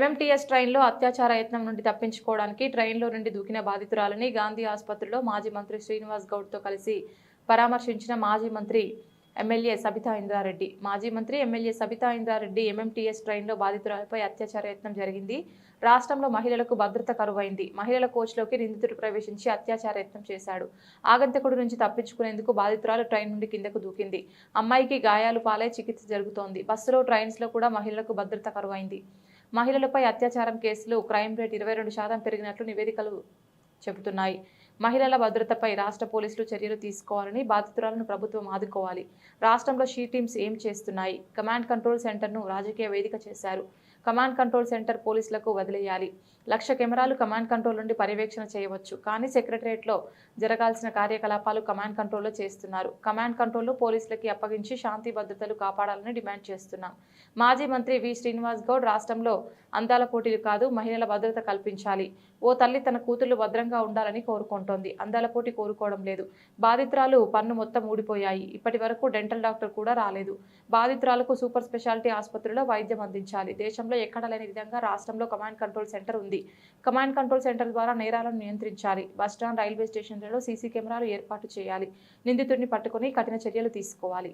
MMTS ట్రైన్లో అత్యాచార యత్నం నుండి తప్పించుకోవడానికి ట్రైన్లో నుండి దూకిన బాధితురాలని గాంధీ ఆసుపత్రిలో మాజీ మంత్రి శ్రీనివాస్ గౌడ్తో కలిసి పరామర్శించిన మాజీ మంత్రి ఎమ్మెల్యే సబితా ఇంద్రారెడ్డి. మాజీ మంత్రి ఎమ్మెల్యే సబితా ఇంద్రారెడ్డి ఎంఎంటీఎస్ ట్రైన్లో బాధితురాలపై అత్యాచార యత్నం జరిగింది. రాష్ట్రంలో మహిళలకు భద్రత కరువైంది. మహిళల కోచ్లోకి నిందితుడు ప్రవేశించి అత్యాచార యత్నం చేశాడు. ఆగంతకుడు నుంచి తప్పించుకునేందుకు బాధితురాలు ట్రైన్ నుండి కిందకు దూకింది. అమ్మాయికి గాయాలు పాలై చికిత్స జరుగుతోంది. బస్సులో, ట్రైన్స్లో కూడా మహిళలకు భద్రత కరువైంది. మహిళలపై అత్యాచారం కేసులు క్రైమ్ రేట్ 22% పెరిగినట్లు నివేదికలు చెబుతున్నాయి. మహిళల భద్రతపై రాష్ట్ర పోలీసులు చర్యలు తీసుకోవాలని, బాధితురాలను ప్రభుత్వం ఆదుకోవాలి. రాష్ట్రంలో షీ టీమ్స్ ఏం చేస్తున్నాయి? కమాండ్ కంట్రోల్ సెంటర్ను రాజకీయ వేదిక చేశారు. కమాండ్ కంట్రోల్ సెంటర్ పోలీసులకు వదిలేయాలి. 1,00,000 కెమెరాలు కమాండ్ కంట్రోల్ నుండి పర్యవేక్షణ చేయవచ్చు. కానీ సెక్రటరియట్లో జరగాల్సిన కార్యకలాపాలు కమాండ్ కంట్రోల్లో చేస్తున్నారు. కమాండ్ కంట్రోల్ను పోలీసులకి అప్పగించి శాంతి భద్రతలు కాపాడాలని డిమాండ్ చేస్తున్నాం. మాజీ మంత్రి వి. శ్రీనివాస్ గౌడ్ రాష్ట్రంలో అందాల పోటీలు కాదు, మహిళల భద్రత కల్పించాలి. ఓ తల్లి తన కూతుళ్లు భద్రంగా ఉండాలని కోరుకుంటోంది. అందాల పోటీ కోరుకోవడం లేదు. బాధితురాలు పన్ను మొత్తం ఊడిపోయాయి. ఇప్పటి వరకు డెంటల్ డాక్టర్ కూడా రాలేదు. బాధితురాలకు సూపర్ స్పెషాలిటీ ఆసుపత్రిలో వైద్యం అందించాలి. దేశంలో ఎక్కడ లేని విధంగా రాష్ట్రంలో కమాండ్ కంట్రోల్ సెంటర్ ఉంది. కమాండ్ కంట్రోల్ సెంటర్ ద్వారా నేరాలను నియంత్రించాలి. బస్టాండ్, రైల్వే స్టేషన్లలో సీసీ కెమెరాలు ఏర్పాటు చేయాలి. నిందితుడిని పట్టుకుని కఠిన చర్యలు తీసుకోవాలి.